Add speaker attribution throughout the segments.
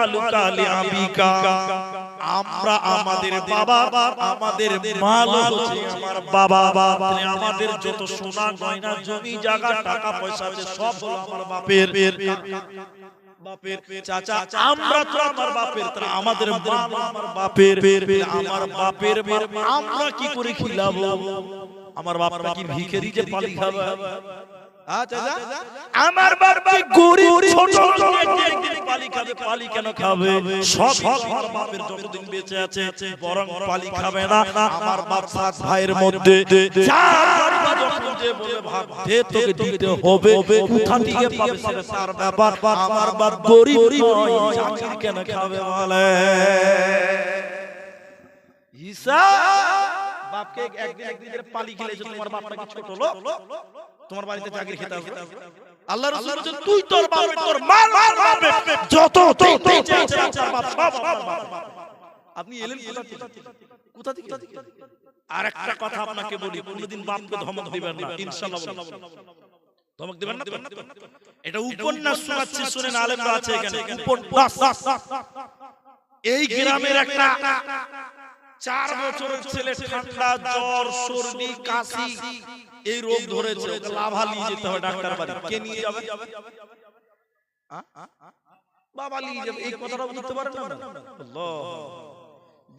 Speaker 1: মালুকা লিআবিকা, আমরা আমাদের বাবা, আমাদের মাল হচ্ছে আমার বাবা। আমাদের যত সোনা গয়না জমি জায়গা টাকা পয়সা আছে সব হলো আমার বাপের। বাপের চাচা আমরা তো আমার বাপের, তারা আমাদের মা আমার বাপের, আমার বাপের আমরা কি করে খিলাবো? আমার বাপটা কি ভিখারি যে পালি খাবে? আমার বাবা গরিব ছোট একদিন পালি খাবে। পালি কেন খাবে? সব আমার বাপের যতদিন বেঁচে আছে বরং পালি খাবে না। আমার বাপ সাত ভাইয়ের মধ্যে তোকে দিতে হবে, কোথা থেকে পাবে সেটা তার ব্যাপার। আমার বাপ গরিব চাকরি কেন খাবে বলে? বাপকে একদিন পালি খেলেছে, তোমার বাপটা কি ছোট লোক? তোমার বাড়িতে চাকরি খেতে হবে? আল্লাহ রাসূল বলেন তুই তোর বাপ তোর মা যত আপনি এলেন কোথা থেকে? আর একটা কথা আপনাকে বলি, কোনদিন বাপকে ধমক দিবেন না, ইনশাআল্লাহ। ধমক দিবেন না? এটা উপন্যাস শোনাচ্ছি, শুনেন, আলেমরা আছে এখানে। উপন্যাস। এই গ্রামের একটা 4 বছরের ছেলে ঠান্ডা জ্বর সর্দি কাশি এই রোগ ধরেছে, লাভা নিয়ে যেতে হবে ডাক্তার বাড়ি। কে নিয়ে যাবে? বাবা নিয়ে যাবে। এই কথাটা বলতে পারেন না? আল্লাহ,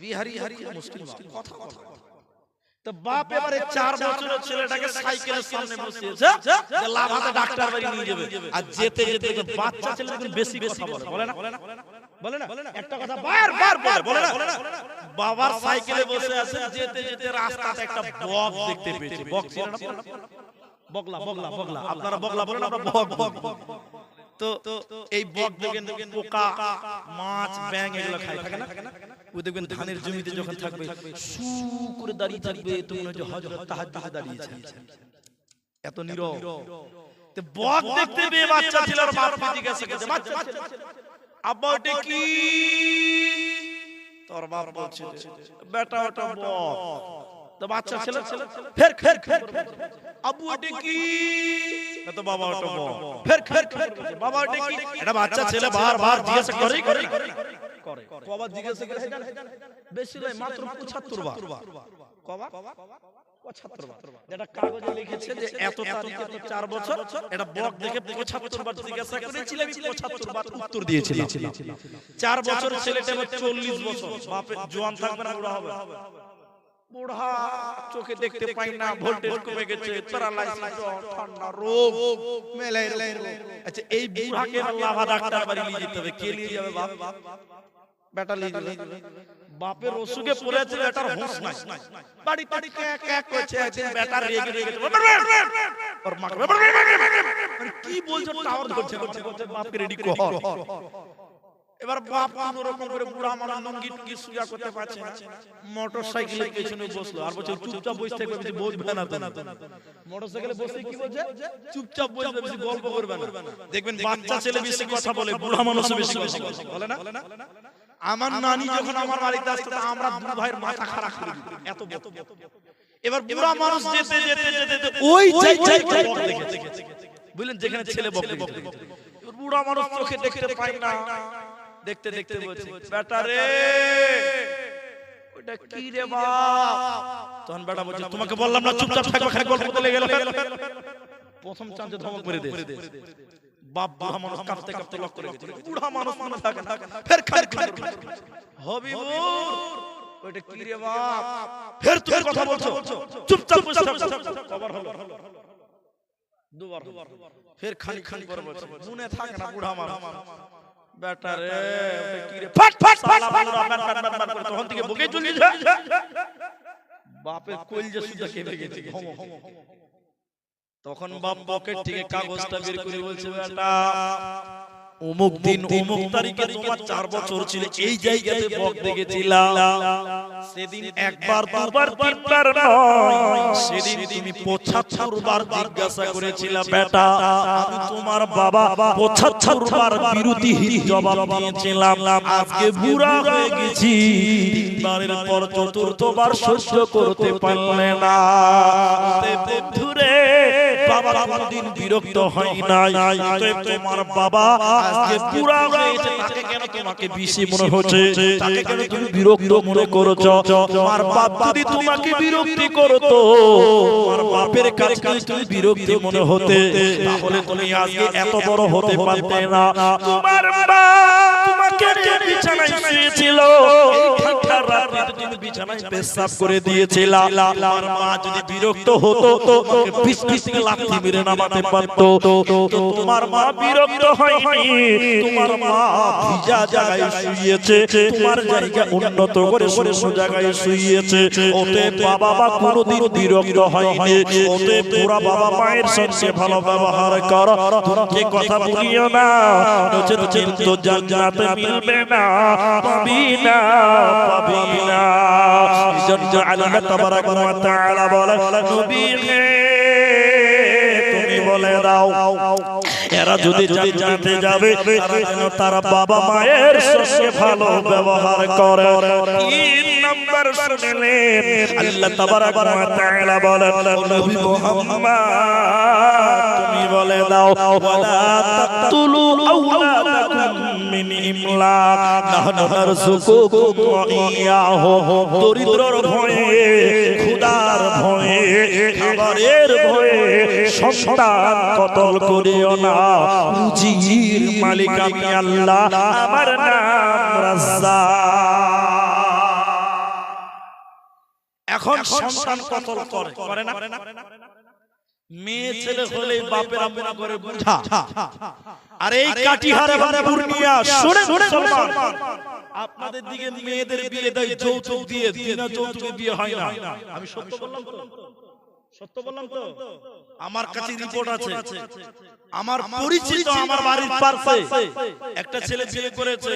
Speaker 1: বিহারি মুসলিম কথা কথা। তো বাপ এবারে 4 বছরের ছেলেটাকে সাইকেলের সামনে বসিয়েছে যে লাভাতে ডাক্তার বাড়ি নিয়ে যাবে। আর যেতে যেতে বাচ্চা ছেলে বেশি কথা বলে না? বলে না? একটা কথা বারবার বলে না? বাবার সাইকেলে বসে আছে, যেতে যেতে রাস্তাতে একটা বক দেখতে পেয়েছে। বক ছিল না? বগলা। আপনারা বগলা বলেন, আমরা বক। তো এই বক দেখেন পোকা মাছ ব্যাঙ এগুলো খায়, থাকে না? ওই দেখবেন ধানের জমিতে যখন থাকবে সু করে দাঁড়িয়ে থাকবে, তো মনে হয় হযরত তাহাজ্জুদে দাঁড়িয়েছে, এত নীরব। তো বক দেখতে পেয়ে বাচ্চা ছেলের বাপ জিজ্ঞাসা করছে, বাচ্চা আব্বা ওটা কি? তোর বাপ বলছে বেটা ওটা বক। তো বাচ্চা ছেলে ফের আব্বু ওটা কি? তো বাবা ওটা বক। ফের বাবা ওটা কি? এটা বাচ্চা ছেলে বারবার জিজ্ঞাসা করে। বাবা জিজ্ঞাসা করে বেশি নয়, মাত্র 75 বার। কবার? 75 বার। এটা কাগজে লিখেছে যে এত তারিখে তো 4 বছর, এটা বক দেখে 75 বার জিজ্ঞাসা করেছিলাম, আমি 75 বার উত্তর দিয়েছিলাম। 4 বছর ছেলেটা 40 বছর, বাপে জোয়ান থাকবে না বুড়া হবে? বুড়া, চোখে দেখতে পাই না, ভোল্টেজ কমে গেছে, প্যারালাইসিস, ঠান্ডা রোগ, ম্যালেরিয়া। আচ্ছা, এই বুড়াকে লাভা ডাক্তার বাড়ি নিয়ে যেতে হবে। কে নিয়ে যাবে? বাপ। বেটা নিয়ে যাবে। বাপের অসুখে পড়েছে, বেটার হুঁশ নাই, বাড়ি ক্যাক করছে। একদিন বেটা রেগে গেছে, ওর মা কি বলছে, টাওয়ার ধরছে, বাপকে রেডি কর। এবার বাপ কোন রকম করে বুড়া মানুষ লুঙ্গি টুঙ্গি সুজা করতে পারছে না, মোটরসাইকেলের পেছনে বসলো। আর বলছে চুপচাপ বসে থাকবে, বেশি বলবে না। মোটরসাইকেলে বসে কি বলছে? চুপচাপ বসবে, বেশি গল্প করবে না। দেখবেন বাচ্চা ছেলে বেশি কথা বলে, বুড়া মানুষ বেশি কথা বলে না? আমার নানি যখন আমার বাড়িতে আসতো, আমরা দুই ভাইয়ের মাথা খারাপ করে দিত, এত বক। এবার বুড়া মানুষ যেতে ওই জায়গায় বক দেখেছে, বুঝলেন, যেখানে ছেলে বক দেখেছে। বুড়া মানুষ চোখে দেখতে পায় না, দেখতে বলছে বেটা রে ওটা কি রে বাপ? তখন বেটা বলছে তোমাকে বললাম না চুপচাপ থাকবে, খালি গল্প করতে লেগে গেল। প্রথম চান্সে ধমক মেরে দেয়। বাপ বুড়া মানুষ কাঁপতে লক করে গেছে। বুড়া মানুষ মনে থাকে না, ফের হবিবুর ওটা কি রে বাপ? ফের তুমি কথা বলছো, চুপচাপ বসে থাকো। কবার হলো? দুবার। ফের খানি করে বলছে মনে থাকে না বুড়া মানুষ। বেটা রে ওটা কি রে? ফাট সালা বুড়া ম্যান করে তখন থেকে বকে চলে যায়। বাপের কলজে সুদা কেঁপে গেছে। তখন বাপ পকেট থেকে কাগজটা বের করে বলছে বেটা অমুক দিন অমুক তারিখে তোমার 4 বছর ছিল, এই জায়গাতে বক দেখেছিলাম। সেদিন একবার দুবার তিনবার নয়, সেদিন তুমি 75 বার জিজ্ঞাসা করেছিলে বেটা। আমি তোমার বাবা 75 বার বিরোধীহীন জবাব দিয়েছিলাম। আজকে বুড়া হয়ে গেছি, তিনবারের পর চতুর্থবার সহ্য করতে পারলে না। বন্ধুরে বাবা কোনদিন বিরক্ত হয় নাই, তোমার বাবা আজকে পুরা হয়েছে তাকে কেন তোমাকে বেশি মনে হচ্ছে তাকে কেন তুমি বিরক্ত মনে করছো তোমার বাপ যদি তোমাকে বিরক্তি করতো তোমার বাপের কাছে তুমি বিরক্তি মনে হতে তাহলে তুমি আজকে এত বড় হতে পারতে না তোমার মা তোমাকে বিছানায় শুয়েছিল এই ঠান্ডা রাতে তুমি বিছানায় পেশাব করে দিয়েছিলা তোমার মা যদি বিরক্ত হতো তোমাকে বিছানা থেকে লাথি মেরে নামাতে পারতো তো তোমার মা বিরক্ত হয়নি তোমার মা ভিজা জায়গায় শুয়েছে তোমার জায়গা উন্নত করে অন্য জায়গায় শুয়েছে ওতে বাবা মা কোনোদিন বিরক্ত হয়নি ওতে পুরা বাবা মায়ের সঙ্গে ভালো ব্যবহার করো তোমাকে কথা বলিও না নচেত কিন্তু জান্নাতে মিলবে না পাবি না জন্য আল্লাহ তাবারাক ওয়া তাআলা বলে নবী তুমি বলে দাও এরা যদি জানতে যাবে তারা বাবা মায়ের সঙ্গে ভালো ব্যবহার করে তিন নাম্বার শুনলেন আল্লাহ তাবারাক ওয়া তাআলা বলেন নবী মুহাম্মদ তুমি বলে দাও ওয়ালা তাকতুলু আওলাদাকুম মিন ইমলাক নাহনু নারযুকুকুম ওয়া ইয়াহু দরিদ্রর ভয়ে ক্ষুধার ভয়ে খাবারের ভয়ে সন্তান কতল করিও না রুজির মালিক আমি আল্লাহ আমার নাম রাজ্জাক এখন সন্তান কতল করে না মেয়ে ছেলে হলে বাপের আপনা করে বুঝা আর এই কাটিহারে বারে পূর্ণিয়া শুনে মুসলমান আপনাদের দিকে মেয়েদের বিয়ে দেয় যৌতুক দিয়ে বিনা যৌতুকে বিয়ে হয় না আমি সত্য বললাম তো আমার কাছে রিপোর্ট আছে আমার পরিচিত আমার বাড়ির পাশে একটা ছেলে বিয়ে করেছে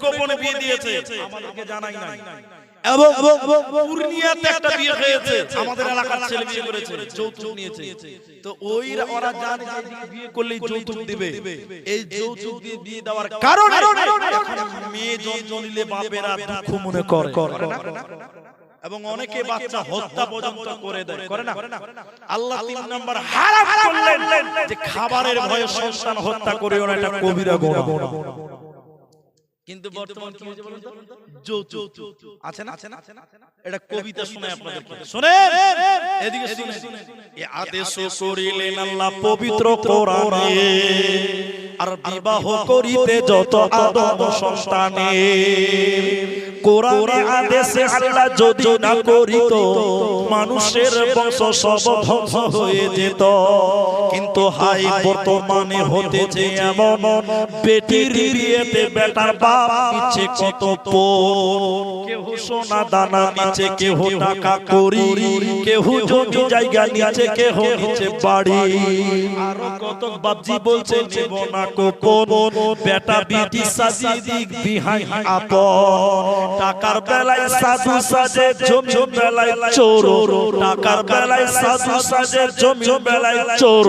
Speaker 1: গোপনে বিয়ে দিয়েছে আমাদেরকে জানাই নাই এবং পূর্ণিয়াতে একটা বিয়ে হয়েছে আমাদের এলাকার ছেলে বিয়ে করেছে যৌতুক নিয়েছে তো ওরা জানে যে বিয়ে করলেই যৌতুক দিবে এই যৌতুক দিয়ে বিয়ে দেওয়ার কারণে মেয়ে জন্ম নিলে বাপেরা দুঃখ মনে করে এবং অনেকে বাচ্চা হত্যা পর্যন্ত করে দেয় করে না আল্লাহ তিন নাম্বার হারাম করলেন যে খাবারের ভয়ে সন্তান হত্যা করিও না এটা কবিরা গুনাহ কিন্তু বর্তমান কি হয়েছে বলুন তো যৌতুক আছে না এটা কবিতা শোনায় আপনাদেরকে শুনেন এদিকে শুনেন এই আদেশ করিলেন আল্লাহ পবিত্র কোরআনে আর বিবাহ করিতে যত আদম সন্তানে কোরআনে আদেশে আল্লাহ যদি না করিত মানুষের বংশ সব ধ্বংস হয়ে যেত কিন্তু হাই বর্তমানে হতেছে এমন বেটির বিয়েতে বেটার বাপ নিচে কত কেউ সোনা দানা নিচে কেউ টাকা করি কেউ জমি জায়গা নিচে কেউ নিচে বাড়ি আরো কত বাপজি বলছে নেব না কোন বেটা বিটি সাজি দিক বিহাই আপন টাকার বেলায় সাধু সাজে জমি বেলায় চোর টাকার বেলায় সাধু সাজে জমি বেলায় চোর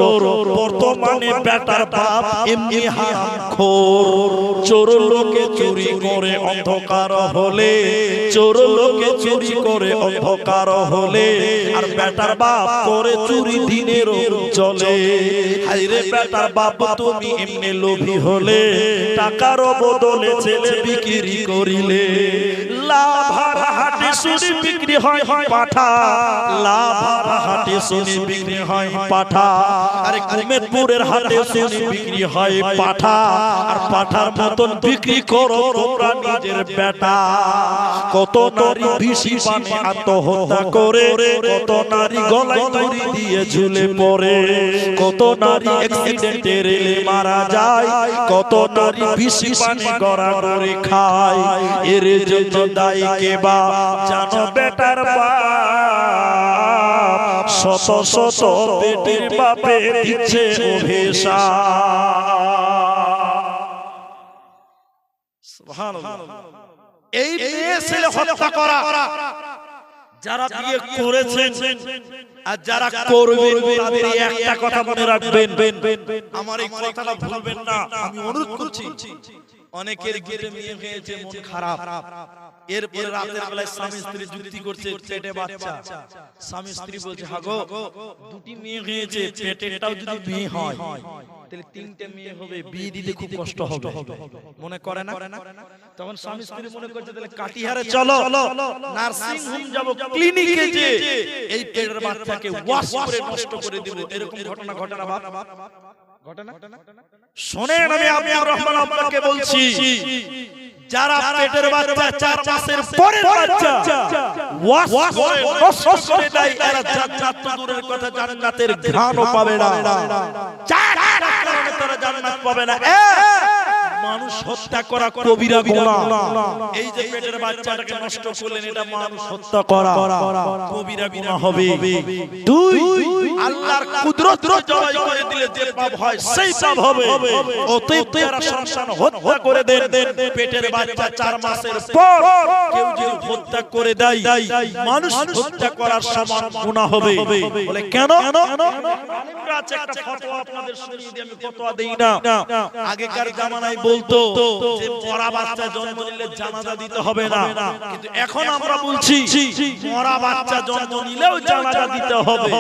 Speaker 1: বর্তমানে বেটার বাপ এমনি হারামখোর চোর লোকে চুরি করে অন্ধকার হলে চোর লোকে চুরি করে অন্ধকার হলে আর বেটার বাপ করে চুরি দিনের চলে হায়রে বেটার বাপ তুমি এমনি লোভী হলে টাকার বদলে ছেলে বিক্রি করিলে লাভার হাটে শুনি বিক্রি হয় পাঠা লাভার হাটে শুনি বিক্রি হয় পাঠা আরে কুমেদপুরের হাটে শুনি বিক্রি হয় পাঠা আর পাঠার মতন বিক্রি করো তোমরা নিজের বেটা কত নারী বিশি পানে আত্মহত্যা করে কত নারী গলায় দড়ি দিয়ে ঝুলে পড়ে কত নারী অ্যাক্সিডেন্টে রেলে মারা যায় কত নারী বিশি পানে গড়াগড়ি খায় এর জন্য দায়ী কে বা জানো বেটার বাপ শত শত বেটির বাপে দিচ্ছে অভিশাপ সুবহানাল্লাহ এই মেয়ে ছেলে হত্যা করা যারা বিয়ে করেছেন আর যারা করবেন তাদের একটা কথা মনে রাখবেন আমার এই কথাটা ভুলবেন না আমি অনুরোধ করছি অনেকের গিয়ে মেয়ে হয়েছে মন খারাপ এরপরে রাতের বেলায় স্বামী স্ত্রী যুক্তি করছে, পেটে বাচ্চা। স্বামী স্ত্রী বলছে, হাগো দুটি মেয়ে হয়েছে, পেটেটাও যদি মেয়ে হয় তাহলে তিনটে মেয়ে হবে, বিয়ে দিতে খুব কষ্ট হবে, মনে করে না? তখন স্বামী স্ত্রী মনে করছে তাহলে কাটিহারে চলো, নার্সিং হোম যাব, ক্লিনিকে যে এই পেটের বাচ্চাকে ওয়াশ করে নষ্ট করে দিব। এরকম ঘটনা ঘটে না বাপ? ঘটনা? শোনেন, আমি আব্দুর রহমান আপনাকে বলছি, যারা পেটের বাচ্চা 4 মাসের পরের বাচ্চা ওয়াশ করে নষ্ট করে দেয়, এরা জান্নাত তো দূরের কথা জান্নাতের ঘ্রাণও পাবে না। 4 কারণে তারা জান্নাত পাবে না। মানুষ হত্যা করা কবিরা গুনাহ। এই যে পেটের বাচ্চাটাকে নষ্ট করলেন, এটা মানুষ হত্যা করা কবিরা গুনাহ হবে। 2 আল্লাহর কুদরত জয় করে দিলে যে পাপ হয় সেই পাপ হবে। অতএব যারা সন্তান হত্যা করে দেন, পেটের বাচ্চা 4 মাসের পর কেউ যদি হত্যা করে দেয়, মানুষ হত্যা করার সমান গুনাহ হবে। বলে কেন? আলেমরা আছে, একটা ফতোয়া আপনাদের শুনিয়ে দিই, আমি ফতোয়া দেই না। আগেকার জামানায় বলতো যে মরা বাচ্চা জন্ম নিলে জানাজা দিতে হবে না, কিন্তু এখন আমরা বলছি মরা বাচ্চা জন্ম নিলেও জানাজা দিতে হবে।